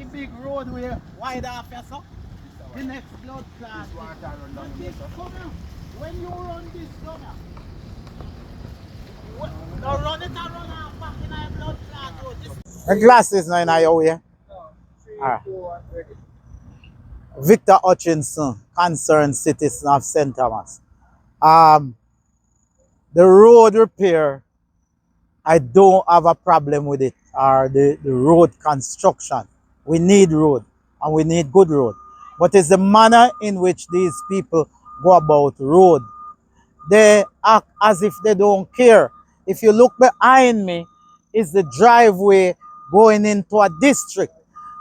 the big roadway wide off here, so the next blood clot. But this come here. When you run this come here, don't run it and run off back in a blood clot road. The glasses now in your way. Alright. Victor Hutchinson, concerned citizen of St. Thomas. The road repair, I don't have a problem with it, or the road construction. We need road, and we need good road. But it's the manner in which these people go about road. They act as if they don't care. If you look behind me, is the driveway going into a district.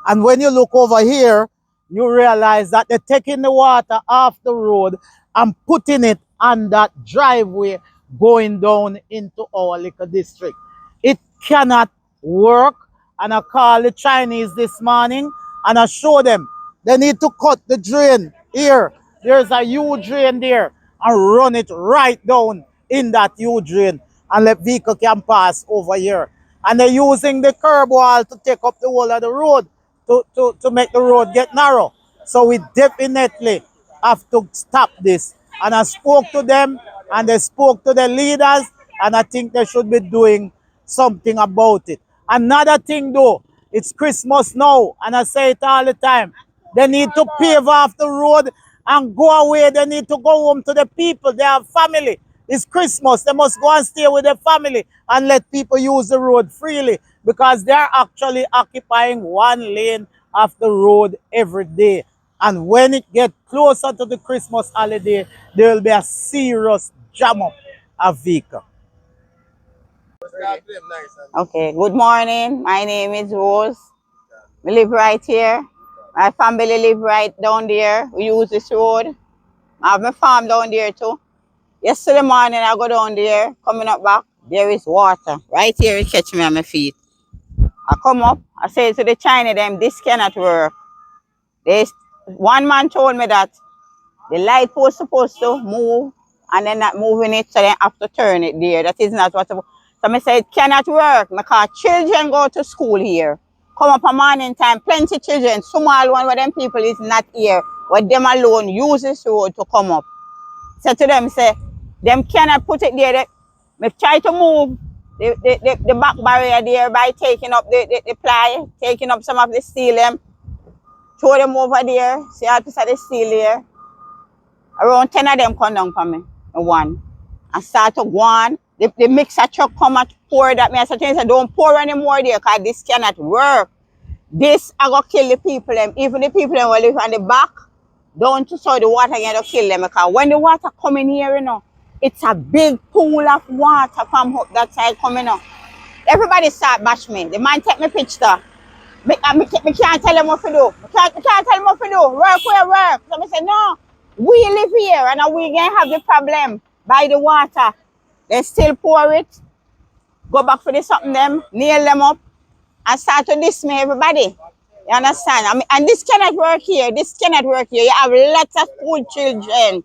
And when you look over here, you realize that they're taking the water off the road and putting it on that driveway going down into our little district. It cannot work. And I called the Chinese this morning and I showed them they need to cut the drain here. There's a huge drain there and run it right down in that huge drain and let vehicle can pass over here. And they're using the curb wall to take up the whole of the road to make the road get narrow. So we definitely have to stop this. And I spoke to them and they spoke to the leaders and I think they should be doing something about it. Another thing though, it's Christmas now and I say it all the time. They need to pave off the road and go away. They need to go home to the people. They have family. It's Christmas. They must go and stay with their family and let people use the road freely because they're actually occupying one lane of the road every day. And when it gets closer to the Christmas holiday, there will be a serious jam up of vehicle. Okay, good morning. My name is Rose. We live right here. My family live right down there. We use this road. I have my farm down there too. Yesterday morning I go down there, coming up back, there is water. Right here it catch me on my feet. I come up, I say to the China them, this cannot work. One man told me that the light was supposed to move and they're not moving it, so they have to turn it there. That is not what. So I say it cannot work because children go to school here. Come up a morning time, plenty children, small one where them people is not here, but them alone use this road to come up. So to them say, them cannot put it there. They try to move the back barrier there by taking up the ply, taking up some of the steel them, throw them over there, see how to set the steel there. Around 10 of them come down for me, one. I start to go on. The mixer truck come and pour that. I said, don't pour anymore there because this cannot work. This I go kill the people them. Even the people them will live on the back, down to so the water going to kill them. Because when the water coming here, you know, it's a big pool of water from up that side coming up. Everybody start bash me. The man take me picture. Me can't tell him what to do. I can't tell him what to do. Work where work. So I say, no, we live here and we going to have the problem by the water. They still pour it, go back for the something them, nail them up, and start to dismay everybody. You understand? I mean, and this cannot work here. This cannot work here. You have lots of school children.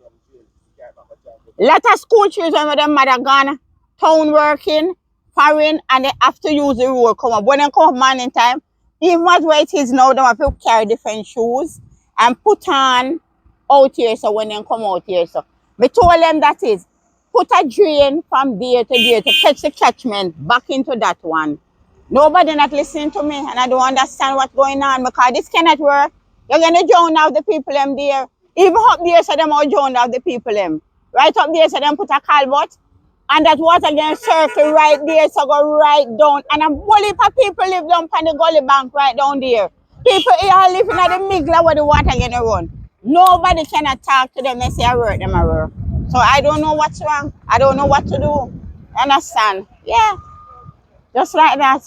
Lots of school children with their mother gone, town working, foreign, and they have to use the road come up. When they come up morning time, even as where it is now, they have to carry different shoes and put on out here so when they come out here. So we told them that is put a drain from there to catch the catchment back into that one. Nobody not listening to me and I don't understand what's going on because this cannot work. You're going to drown out the people them there. Even up there so them all drown out the people them. Right up there so them put a culvert and that water going to circle right there so go right down. And a whole heap of people live down on the gully bank right down there. People here are living at the middle where the water going to run. Nobody cannot talk to them and say I work, them I work. So I don't know what's wrong. I don't know what to do. Understand? Yeah. Just like that.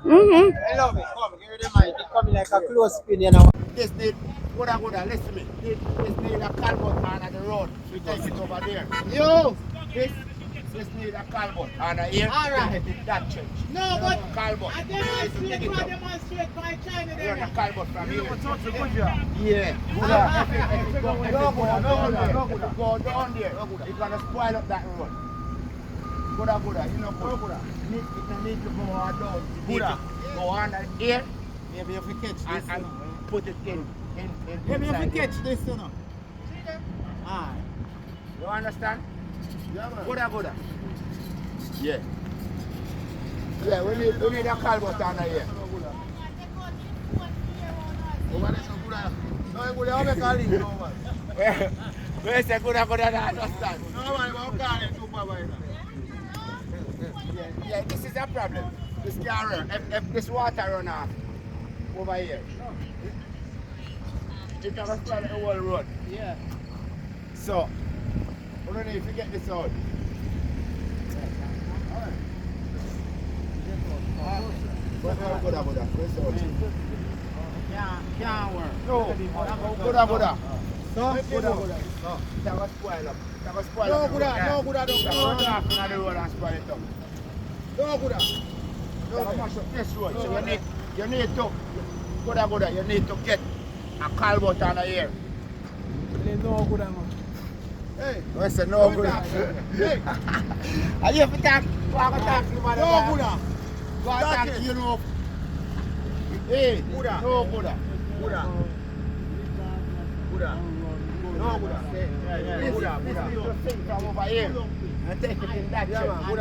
I love it. Come, give me the mic. It's coming like a close spin, you know. This need, listen to me. This need a culvert on the road. We take it over there. Yo! This need a culvert on here. Alright. That church. No, but culvert. I demonstrate by China there. You're a culvert from here. Yeah. Go down there. It's going to spoil up that road. Good. You know, good. It need to go on down. Go on here Maybe if you catch this, and put it in maybe if inside you here. catch this, you know. Aye. You understand? Yeah, man. Good. Yeah. Yeah, we need a calbut on here. Over there, so good. No, good. How make a link, no, man? Where's the good, I understand. No, man, I'm calling supervisor. Yeah, this is a problem. This can't run. If this water run off over here, it can spoil the whole road. Yeah. So, we don't need to get this out. But no, good. This out. Can't work. No, good. So, Good. No, that was spoil up. That was spoil No, up. good. No, good. That was run off in the road and spoil it up. No, good. That was mash up this road. So you need to, good. You need to get a calbut on here. No, good, man. Hey. I said no good. Hey. Are you for talk? Walk and talk to me. No, good. Go and talk to you know. Hey, Good. no good. Good. Good. No, good. This is the thing from over here. And take it in that Yeah, shape. man. Good.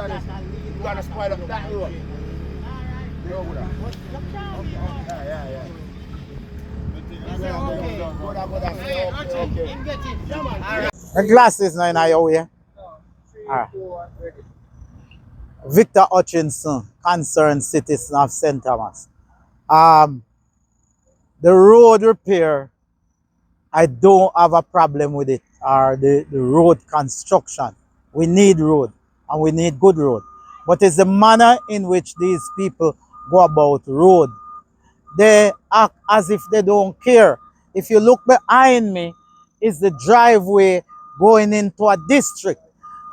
You're going to spoil up that road. No good. Yeah. Okay. the glasses now in your way. Alright. Victor Hutchinson, concerned citizen of St. Thomas. The road repair, I don't have a problem with it, or the road construction. We need road, and we need good road. But it's the manner in which these people go about road. They act as if they don't care. If you look behind me, is the driveway going into a district.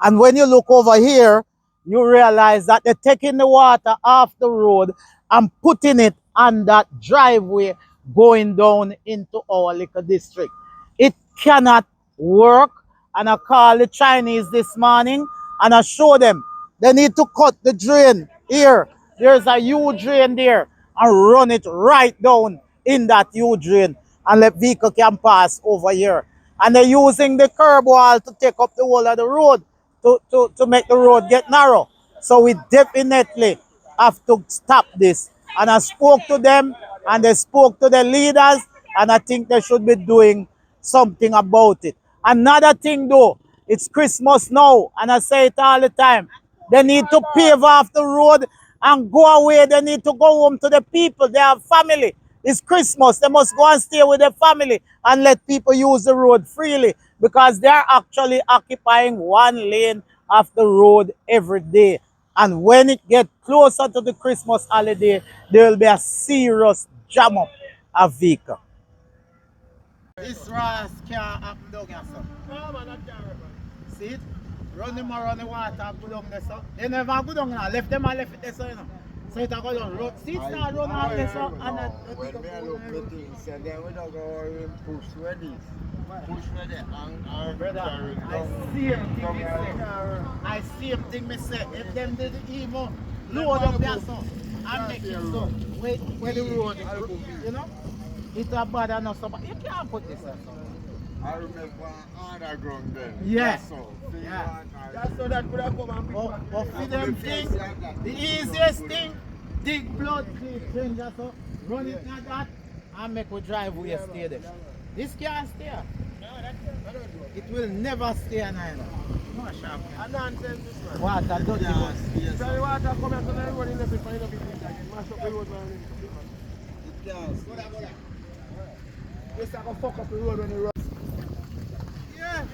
And when you look over here, you realize that they're taking the water off the road and putting it on that driveway going down into our little district. It cannot work. And I called the Chinese this morning and I showed them they need to cut the drain here. There's a huge drain there and run it right down in that huge drain and let vehicle can pass over here. And they're using the curb wall to take up the whole of the road to make the road get narrow. So we definitely have to stop this. And I spoke to them and they spoke to the leaders and I think they should be doing something about it. Another thing though, it's Christmas now and I say it all the time. They need to pave off the road and go away. They need to go home to the people. They have family. It's Christmas. They must go and stay with their family and let people use the road freely because they're actually occupying one lane of the road every day. And when it gets closer to the Christmas holiday, there will be a serious jam up of vehicle. This ras can't happen down here, sir. No, man, that can't work, man. See it? Run them around the water, go down there, sir. They never go down now. Left them and left it there, sir, you know. So it go down. See it start run out there, sir. And that, When me look at things, and then we don't go push where this. Push where the and brother, I see him thing me say. I see him thing me say. If them did even load up there, sir, and make it so. Where the road, you know? It's a bad enough, so but you can't put this, sir. I remember underground then. Yeah. That's so. Yeah. That's so that could have come and pick But for them thing, the easiest thing, dig blood clean just so, run it like that, and make a driveway stay there. This can't stay. It will never stay an island. No, sharp. a nonsense this man. Water, dirty one. So the water come here, so everybody left it for you to be again. Mash up the road, man. It can't. This is gonna fuck up the road when you run. Yeah,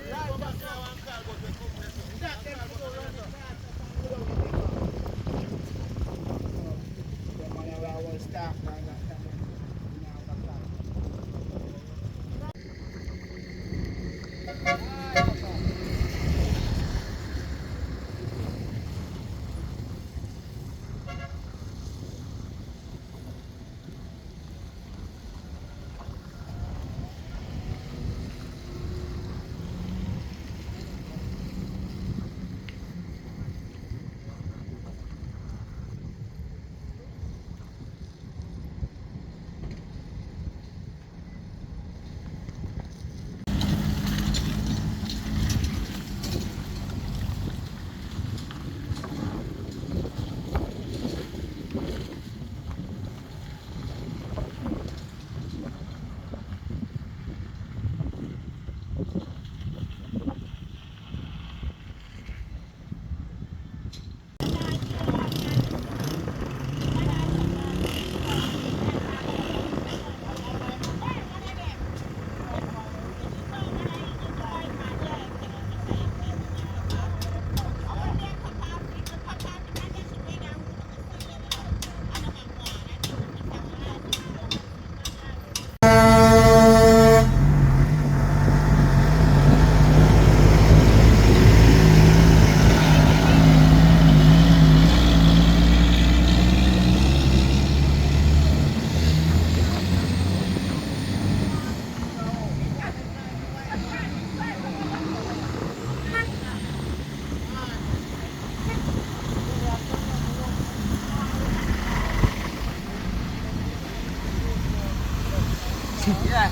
Yeah.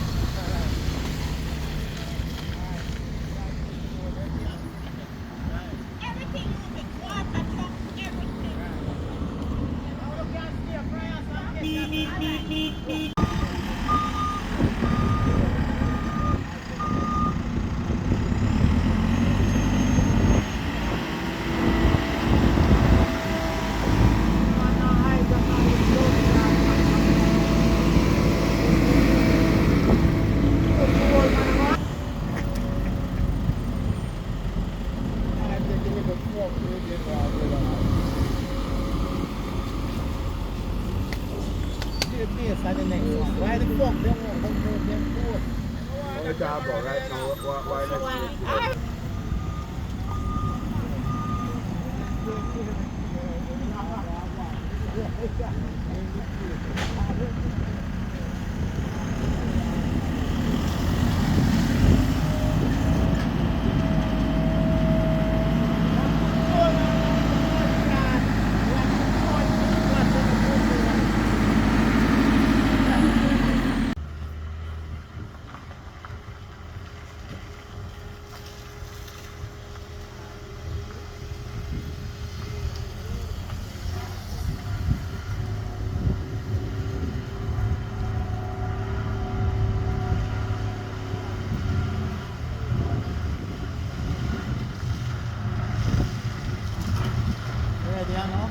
Why the fuck they won't move them forward? What we talk about right now? Why next week? Ready, you know?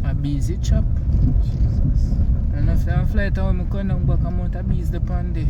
A busy chop. And if I fly to home, I come back, I'm out of bees the pandy.